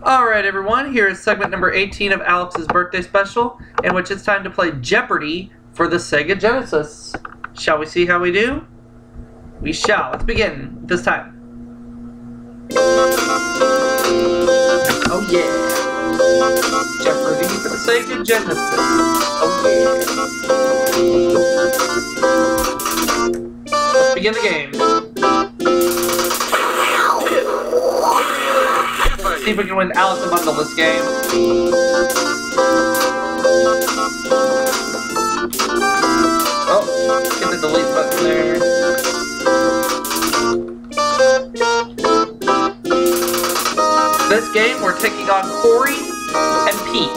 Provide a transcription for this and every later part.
Alright everyone, here is segment number 18 of Alex's birthday special, in which it's time to play Jeopardy for the Sega Genesis. Shall we see how we do? We shall. Let's begin this time. Oh yeah. Jeopardy for the Sega Genesis. Oh yeah. Let's begin the game. See if we can win Alex a bundle this game. Oh, get the delete button there. This game, we're taking on Corey and Pete.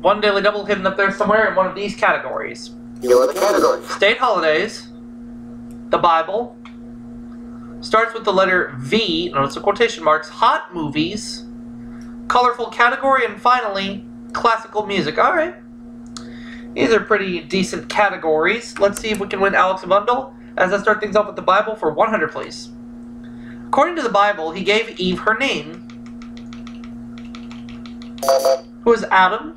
One daily double hidden up there somewhere in one of these categories. Here are the categories. State holidays. The Bible. Starts with the letter V, notice the quotation marks. Hot movies. Colorful category, and finally, classical music. Alright. These are pretty decent categories. Let's see if we can win Alex a bundle. As I start things off with the Bible for 100, please. According to the Bible, he gave Eve her name. Who is Adam?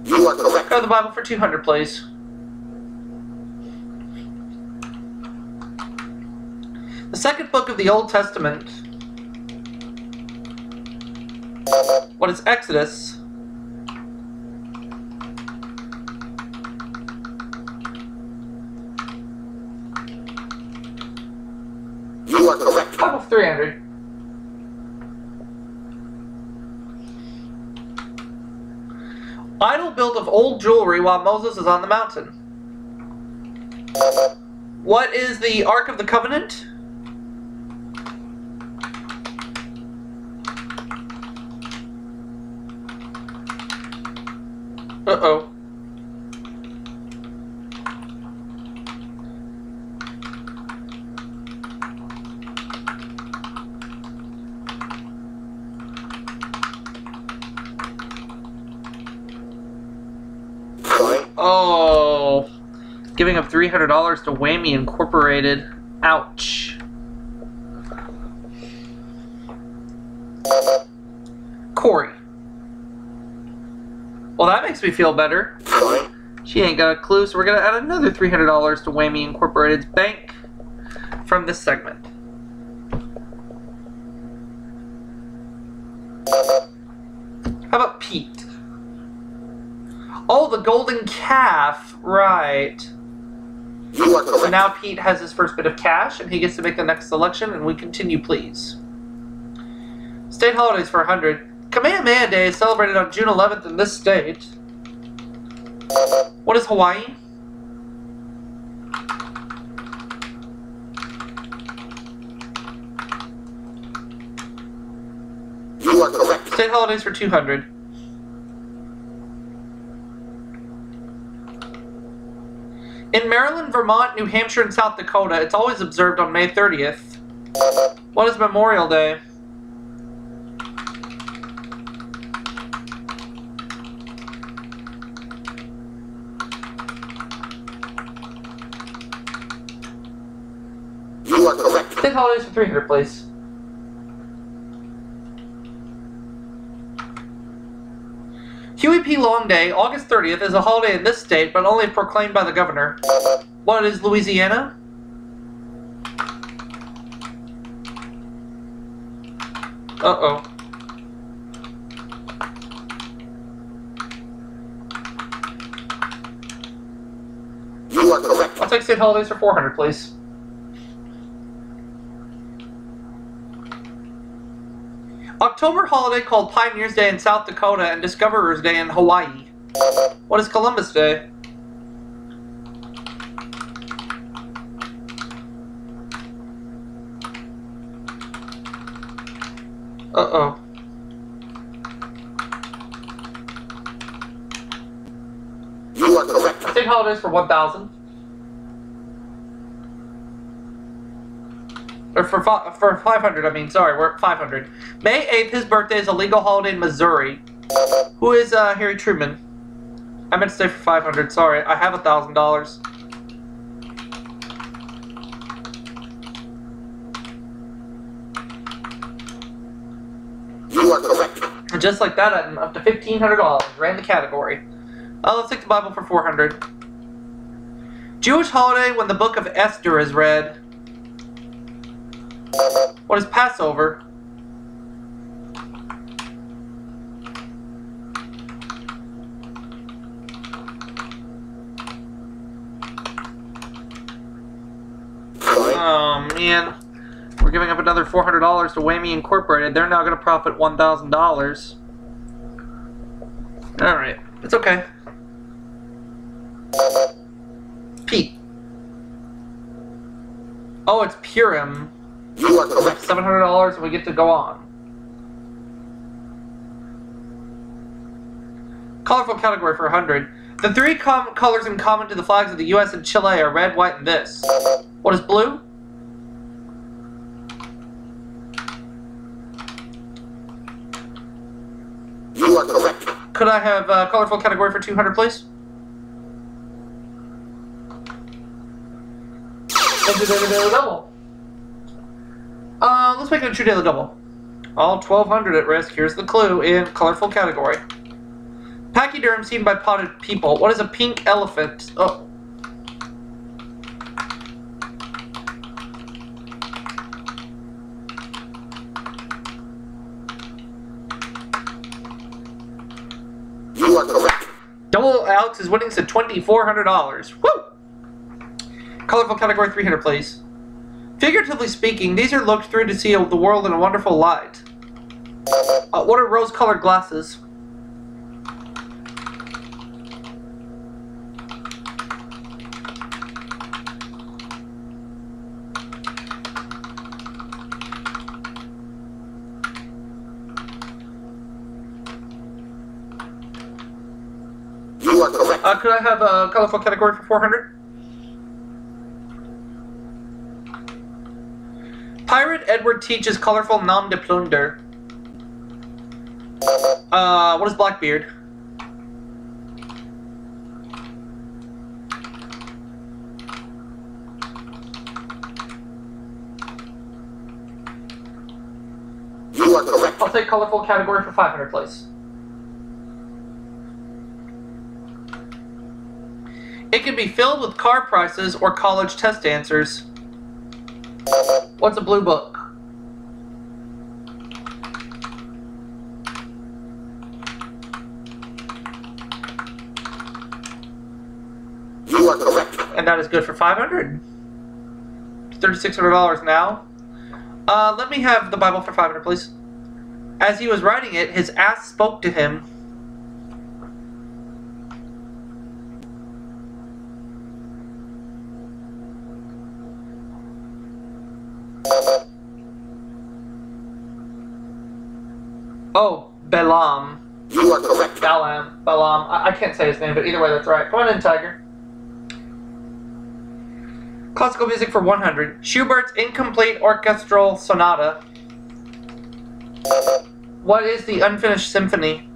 You are correct. Go to the Bible for 200, please. The second book of the Old Testament. What is Exodus? You are correct. Bible for 300. Idol built of old jewelry while Moses is on the mountain. What is the Ark of the Covenant? Uh-oh. Oh, giving up $300 to Whammy Incorporated. Ouch. Corey. Well, that makes me feel better. She ain't got a clue, so we're going to add another $300 to Whammy Incorporated's bank from this segment. How about Pete? Oh, the golden calf. Right. You are correct. So now Pete has his first bit of cash, and he gets to make the next selection, and we continue, please. State holidays for 100. Kamehameha Day is celebrated on June 11th in this state. What is Hawaii? You are correct. State holidays for 200. In Maryland, Vermont, New Hampshire, and South Dakota, it's always observed on May 30th. What is Memorial Day? You are correct. State holidays for 300, please. Huey P. Long Day, August 30th, is a holiday in this state, but only proclaimed by the governor. What is Louisiana? Uh-oh. You are correct. I'll take state holidays for 400, please. October holiday called Pioneers Day in South Dakota and Discoverers Day in Hawaii. What is Columbus Day? Uh-oh. You are correct. State holidays for 1,000. Or for 500, I mean, sorry, we're at 500. May 8th, his birthday is a legal holiday in Missouri. Who is Harry Truman? I meant to say for 500. Sorry, I have $1,000. You are correct. And just like that, I'm up to $1,500. Ran the category. Let's take the Bible for 400. Jewish holiday when the book of Esther is read. What is Passover? Oh man, we're giving up another $400 to Whammy Incorporated. They're now going to profit $1,000. All right, it's okay. Pete. Oh, it's Purim. You are correct. $700 and we get to go on. Colorful category for 100. The three colors in common to the flags of the U.S. and Chile are red, white, and this. What is blue? You are correct. Could I have a colorful category for 200, please? Let's do daily double. Let's make it a true daily double. All 1,200 at risk. Here's the clue in colorful category. Pachyderm seen by potted people. What is a pink elephant? Oh. You are correct. Double Alex is winning to $2,400. Woo! Colorful category 300, please. Figuratively speaking, these are looked through to see the world in a wonderful light. What are rose-colored glasses? You are correct. Could I have a colorful category for 400? Pirate Edward teaches colorful nom de plunder. What is Blackbeard? You are correct. I'll take colorful category for 500, please. It can be filled with car prices or college test answers. What's a blue book? You are correct. And that is good for 500. $3,600 now. Let me have the Bible for 500, please. As he was writing it, his ass spoke to him. Oh, Balaam. You are correct. Balaam. I can't say his name, but either way, that's right. Come on in, Tiger. Classical music for 100. Schubert's Incomplete Orchestral Sonata. What is the Unfinished Symphony?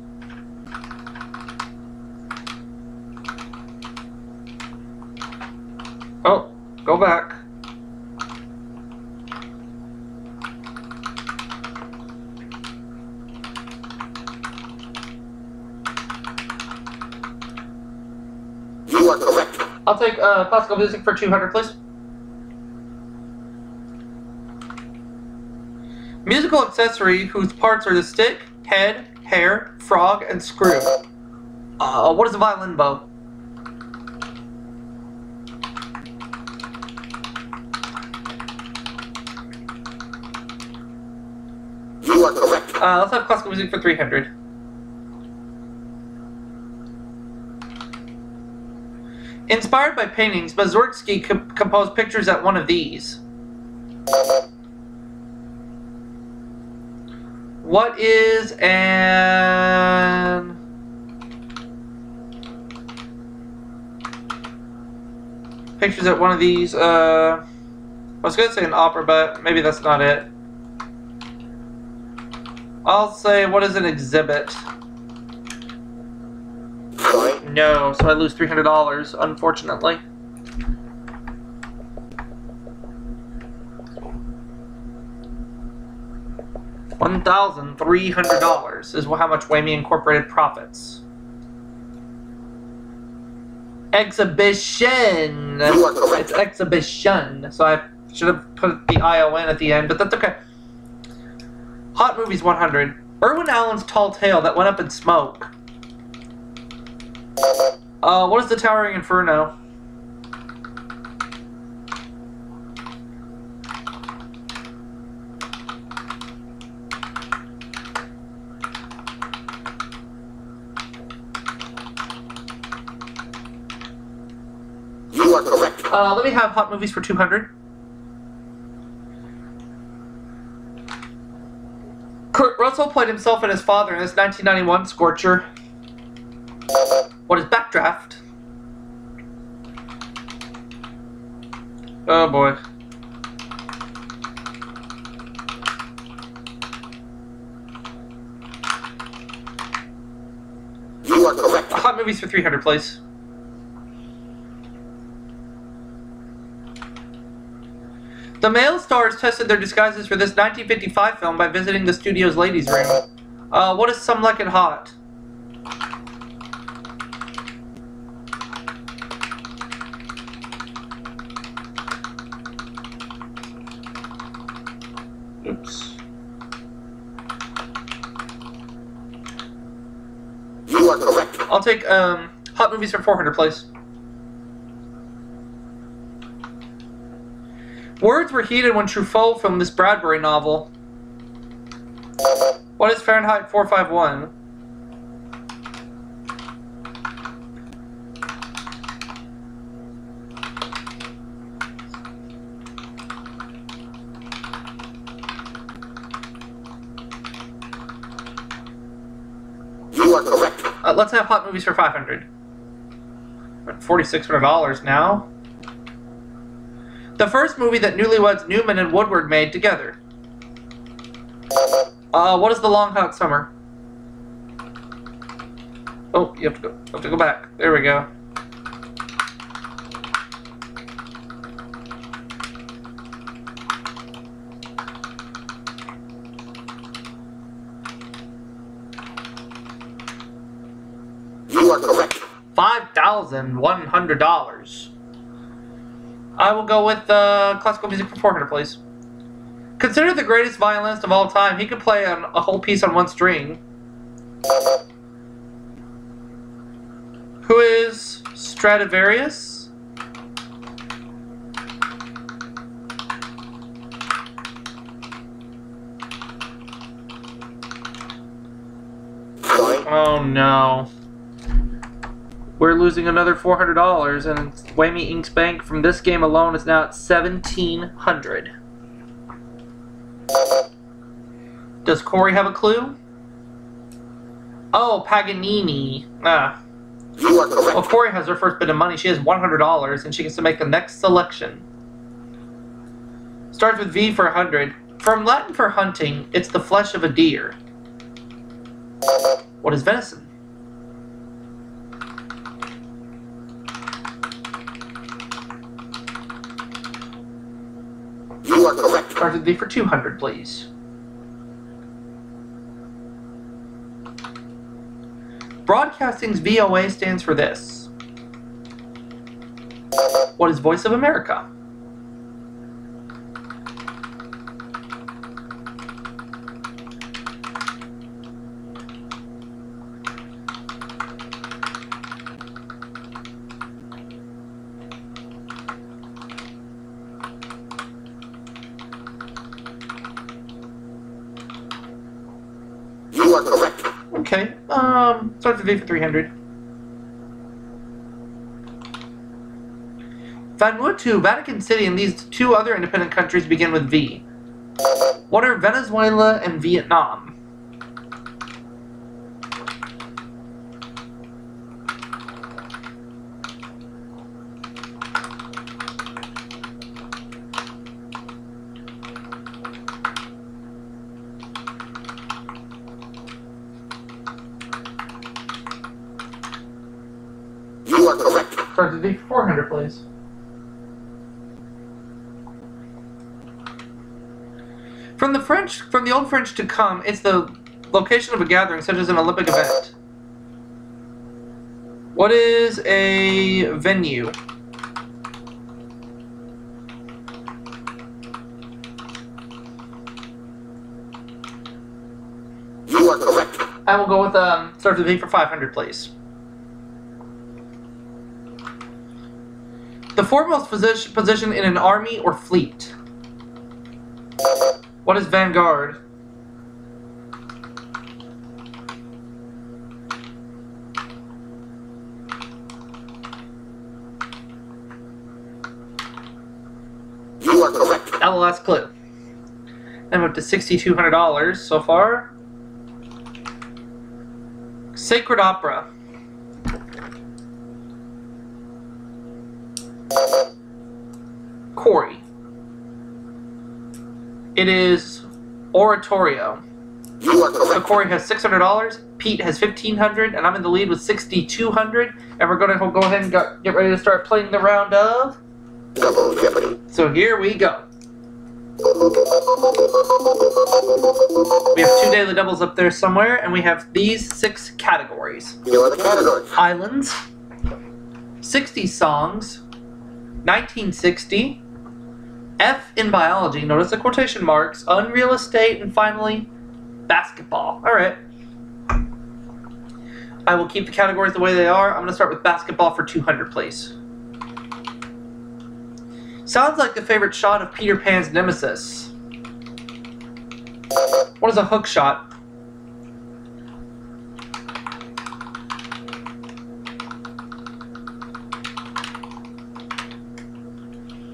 Oh, go back. You are correct. I'll take classical music for 200, please. Musical accessory whose parts are the stick, head, hair, frog, and screw. What is a violin bow? You are correct. Let's have classical music for 300. Inspired by paintings, Mussorgsky composed pictures at one of these. What is an... Pictures at one of these, I was going to say an opera, but maybe that's not it. I'll say, what is an exhibit? Sorry. no, so I lose $300, unfortunately. $1,300 is how much Whammy Incorporated profits. Exhibition! It's exhibition, so I should have put the I-O-N at the end, but that's okay. Hot Movies 100. Irwin Allen's tall tale that went up in smoke. What is the Towering Inferno? You are correct. Let me have Hot Movies for 200. Kurt Russell played himself and his father in this 1991 Scorcher. What is Backdraft? Oh boy. You are correct. Hot Movies for 300, please. The male stars tested their disguises for this 1955 film by visiting the studio's ladies' room. What is Some Like It Hot? Oops. You are correct. I'll take Hot Movies for 400, please. Words were heated when Truffaut filmed this Bradbury novel. What is Fahrenheit 451? You are correct. Let's have Hot Movies for 500. We're at $4,600 now. The first movie that newlyweds Newman and Woodward made together. What is The Long Hot Summer? Oh, you have to go back. There we go. You are correct. $5,100. I will go with classical music for 400, please. Considered the greatest violinist of all time, he could play a whole piece on one string. Who is Stradivarius? Sorry. Oh no. We're losing another $400, and Whammy Inc's bank from this game alone is now at $1,700. Does Corey have a clue? Oh, Paganini. You are correct. Well, Corey has her first bit of money. She has $100, and she gets to make the next selection. Starts with V for 100. From Latin for hunting, it's the flesh of a deer. What is venison? You are correct. Starts with V for 200, please. Broadcasting's VOA stands for this. What is Voice of America? You are correct. Okay, starts with V for 300. Vanuatu, Vatican City, and these two other independent countries begin with V. What are Venezuela and Vietnam? You are correct. Starts with V for 400, please. From the old French to come, it's the location of a gathering, such as an Olympic event. What is a venue? You are correct. I will go with starts with V for 500, please. The foremost position in an army or fleet. What is vanguard? You are correct. Now the last clue. I'm up to $6,200 so far. Sacred opera. Corey. It is oratorio. You are So correct. Corey has $600, Pete has $1,500, and I'm in the lead with $6,200. And we're going to go ahead and get ready to start playing the round of. Double Jeopardy. So here we go. We have 2 daily doubles up there somewhere, and we have these 6 categories: You are the categories. islands, 60 songs, 1960, F in biology, notice the quotation marks, unreal estate, and finally, basketball. Alright. I will keep the categories the way they are. I'm going to start with basketball for 200, please. Sounds like the favorite shot of Peter Pan's nemesis. What is a hook shot?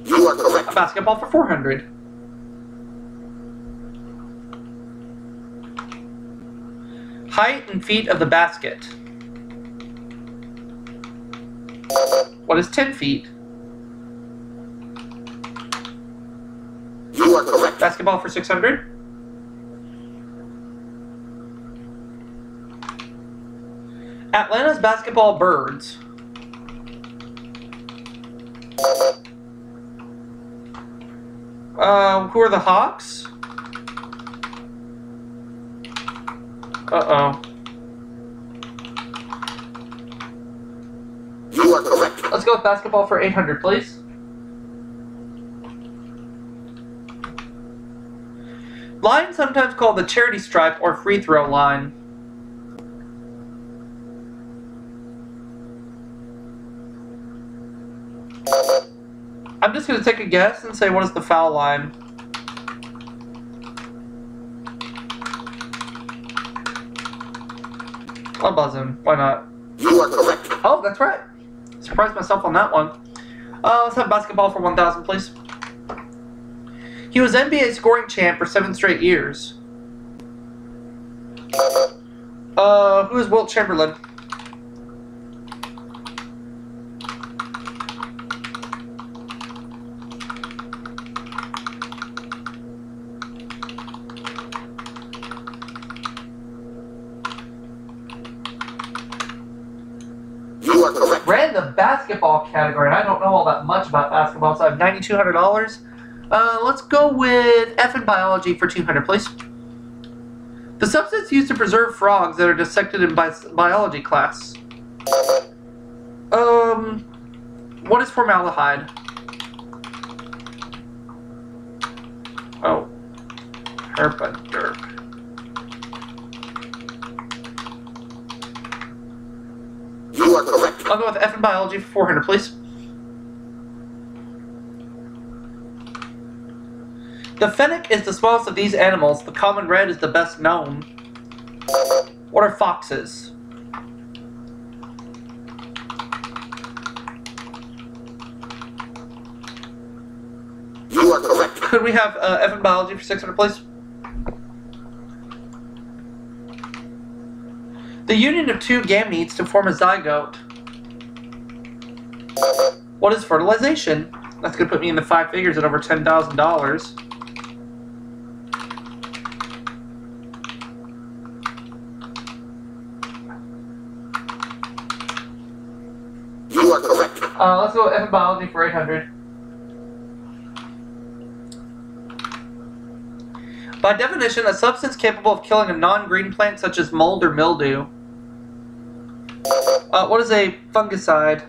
You are correct. A basketball for 400. Height and feet of the basket. What is 10 feet? You are correct. Basketball for 600. Atlanta's basketball birds. Who are the Hawks? Uh-oh. You are correct. Let's go with basketball for 800, please. Line sometimes called the charity stripe or free throw line. I'm just going to take a guess and say, what is the foul line? I'll buzz him. Why not? You are correct. Oh, that's right. Surprised myself on that one. Let's have basketball for 1,000, please. He was NBA scoring champ for 7 straight years. Who is Wilt Chamberlain? You are correct. Ran the basketball category, and I don't know all that much about basketball, so I have $9,200. Let's go with F in biology for 200, please. The substance used to preserve frogs that are dissected in biology class. What is formaldehyde? Oh. Herpaderp. You are correct. I'll go with F in biology for 400, please. The fennec is the smallest of these animals. The common red is the best known. What are foxes? You are correct. Could we have F in biology for 600, please? The union of 2 gametes to form a zygote. What is fertilization? That's going to put me in the 5 figures at over $10,000. You Let's go with F biology for 800. By definition, a substance capable of killing a non-green plant such as mold or mildew. What is a fungicide?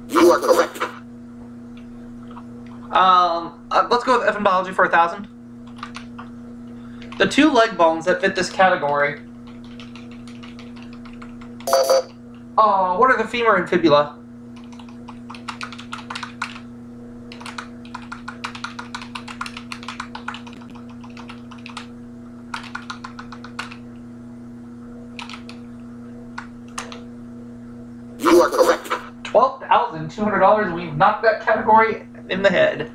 You are correct. Let's go with F in biology for 1,000. The two leg bones that fit this category. What are the femur and fibula? You are correct. $12,200, and we've knocked that category in the head.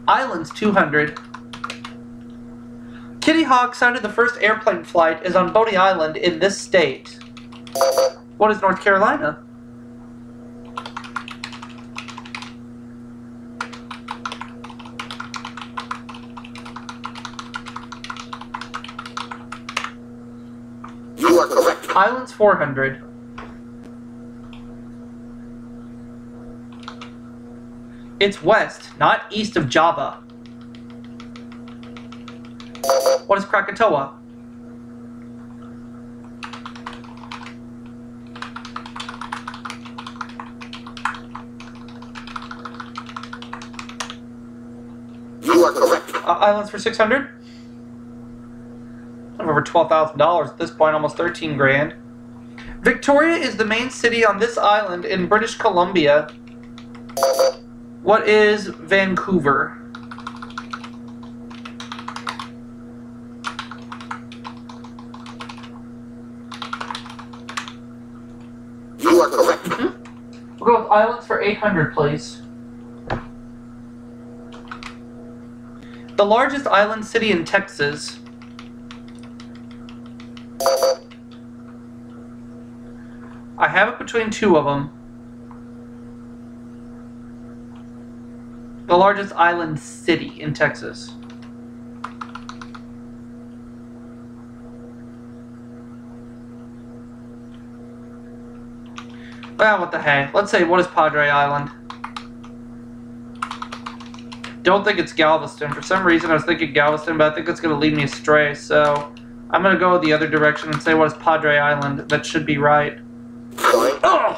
Islands, 200. Kitty Hawk sighted the first airplane flight is on Boney Island in this state. What is North Carolina? You are correct. Islands, 400. It's west, not east of Java. What is Krakatoa? You are correct. Islands for 600. Over $12,000 at this point, almost 13 grand. Victoria is the main city on this island in British Columbia. What is Vancouver? You are correct. We'll go with islands for 800, please. The largest island city in Texas. I have it between two of them. The largest island city in Texas. Well, what the heck? Let's say, what is Padre Island? Don't think it's Galveston. For some reason, I was thinking Galveston, but I think it's going to lead me astray, so I'm going to go the other direction and say, what is Padre Island? That should be right. Oh!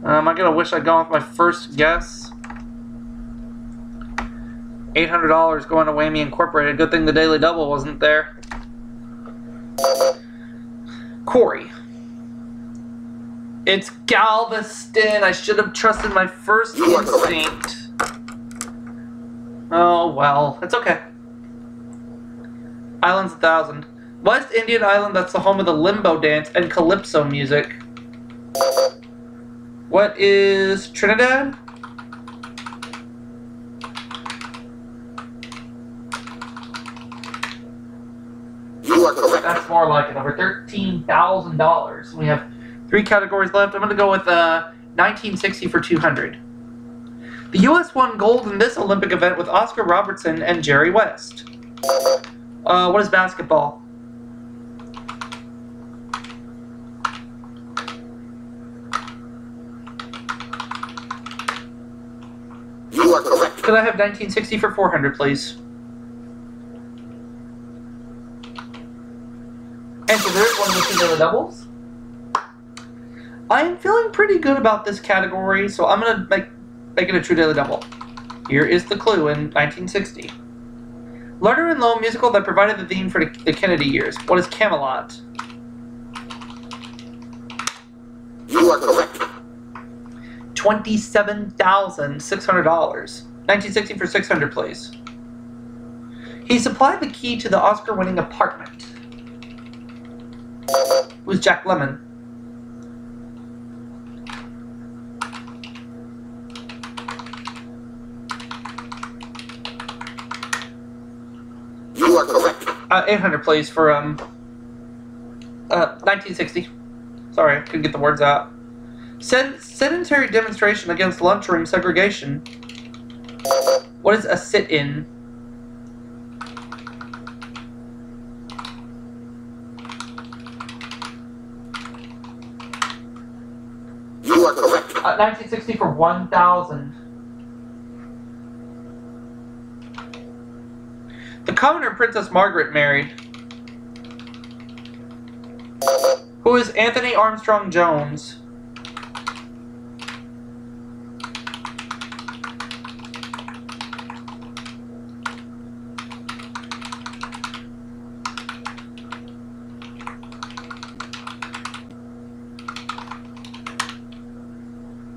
I'm going to wish I'd gone with my first guess. $800 going to Whammy Incorporated. Good thing the Daily Double wasn't there. Corey. It's Galveston. I should have trusted my first instinct. Oh, well. It's okay. Islands 1,000. West Indian Island, that's the home of the limbo dance and calypso music. What is Trinidad? You are correct. That's more like it. Over $13,000. We have 3 categories left. I'm going to go with 1960 for 200. The U.S. won gold in this Olympic event with Oscar Robertson and Jerry West. What is basketball? You are correct. Could I have 1960 for 400, please? And so there's one of the 2 daily doubles. I am feeling pretty good about this category, so I'm going to make it a true daily double. Here is the clue in 1960. Lerner and Lowe musical that provided the theme for the Kennedy years. What is Camelot? You are correct. $27,600. 1960 for 600, please. He supplied the key to the Oscar-winning apartment. Who's Jack Lemmon? You are correct. 800, please, for 1960. Sorry, I couldn't get the words out. Sedentary demonstration against lunchroom segregation. What is a sit-in? 1960 for 1,000. The commoner Princess Margaret married. Who is Anthony Armstrong Jones?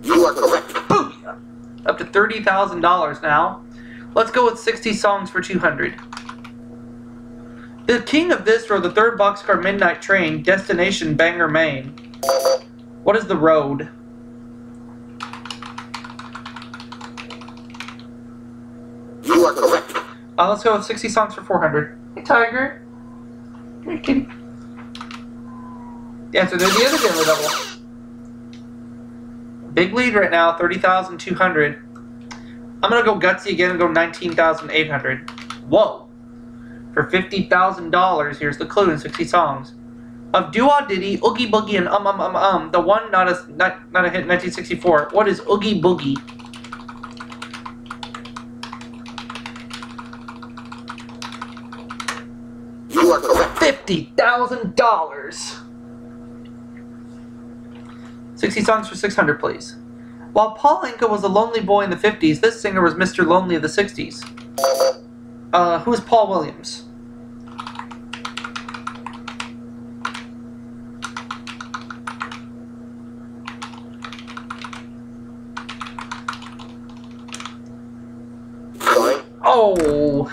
You are correct. Booyah! Up to $30,000 now. Let's go with 60 songs for 200. The king of this rode the 3rd boxcar midnight train, destination Bangor, Maine. What is the road? You are correct. Let's go with 60 songs for 400. Hey, Tiger. Come here, kitty. The answer to the other daily double. Big lead right now, 30,200. I'm going to go gutsy again and go 19,800. Whoa. For $50,000, here's the clue in 60 songs. Of Doo-Wah Diddy, Oogie Boogie, and the one not a hit, 1964. What is Oogie Boogie? You are correct. $50,000. 60 songs for 600, please. While Paul Anka was a lonely boy in the 50s, this singer was Mr. Lonely of the 60s. Who is Paul Williams? Sorry. Oh!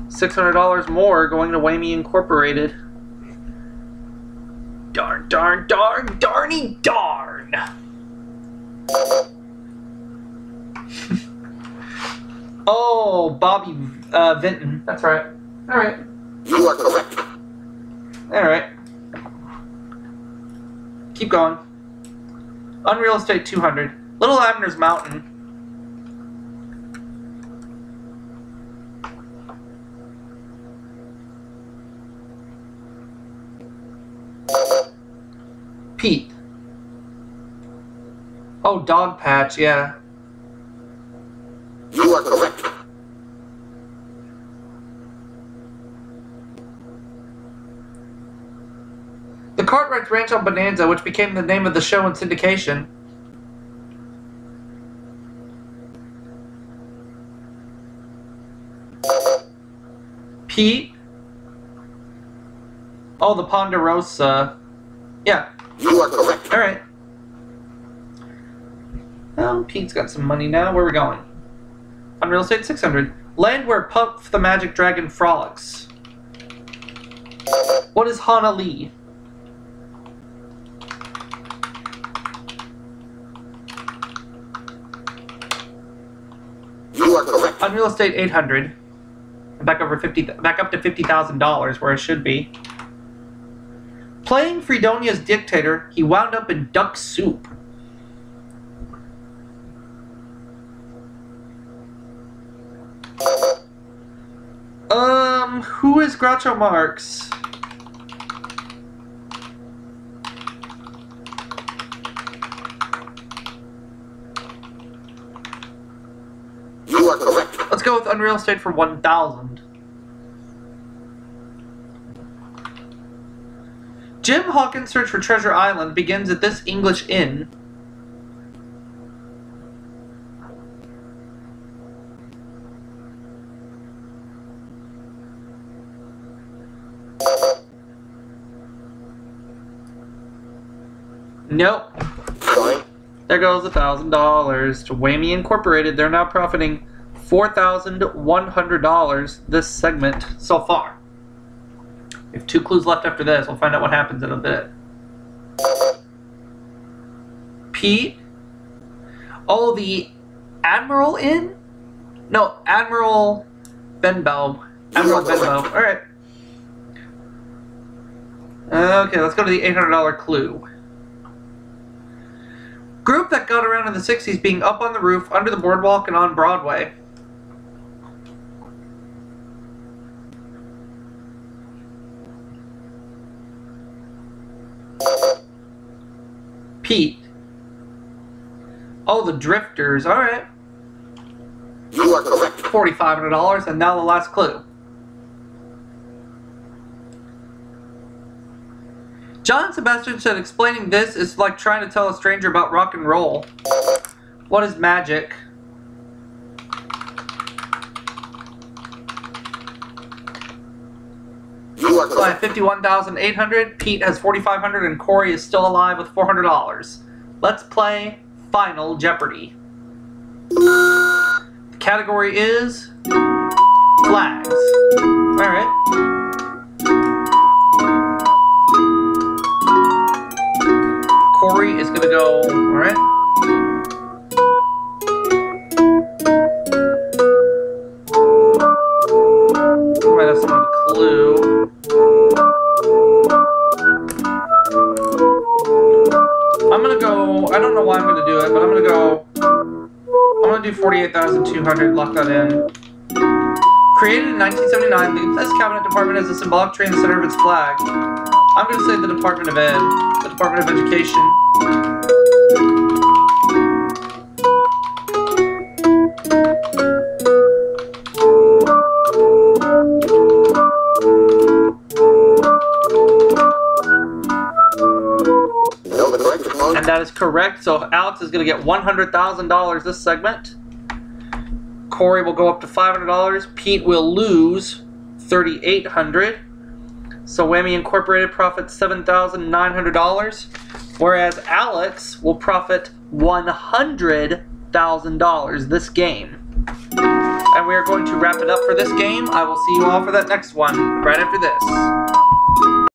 $600 more going to Whammy Incorporated. Darn, darn, darn, darny darn! Oh, Bobby Vinton. That's right. Alright. You are correct. Alright. Keep going. Unreal Estate 200. Little Abner's Mountain. Pete. Oh, Dog Patch, yeah. You are correct. The Cartwrights Ranch on Bonanza, which became the name of the show in syndication. Pete. Oh, the Ponderosa. Yeah. You are correct. Alright. Well, Pete's got some money now. Where are we going? Unreal Estate 600. Land where Puff the Magic Dragon frolics. What is Hana Lee? You are correct. Unreal Estate 800. Back up to $50,000 where it should be. Playing Fredonia's dictator, he wound up in duck soup. Who is Groucho Marx? You are correct. Let's go with Unreal Estate for 1,000. Jim Hawkins' search for Treasure Island begins at this English inn. Nope. Sorry. There goes $1,000 to Whammy Incorporated. They're now profiting $4,100 this segment so far. We have 2 clues left after this. We'll find out what happens in a bit. Pete. Oh, the Admiral Inn? No, Admiral Benbow. Admiral Benbow. Alright. Okay, let's go to the $800 clue. Group that got around in the 60s being up on the roof, under the boardwalk, and on Broadway. Pete. Oh, the Drifters. All right. You are correct. $4,500, and now the last clue. John Sebastian said explaining this is like trying to tell a stranger about rock and roll. What is magic? You are So I have correct. $51,800. Pete has $4,500, and Corey is still alive with $400. Let's play Final Jeopardy. The category is flags. All right. Corey is gonna go. All right. We might have some of a clue. I'm gonna go. I don't know why I'm gonna do it, but I'm gonna go. I'm gonna do 48,200. Lock that in. Created in 1979, the U.S. Cabinet Department has a symbolic tree in the center of its flag. I'm gonna say the Department of Ed, the Department of Education. Know the correct response? And that is correct. So Alex is going to get $100,000 this segment. Corey will go up to $500. Pete will lose $3,800. So Whammy Incorporated profits $7,900. Whereas Alex will profit $100,000 this game. And we are going to wrap it up for this game. I will see you all for that next one right after this.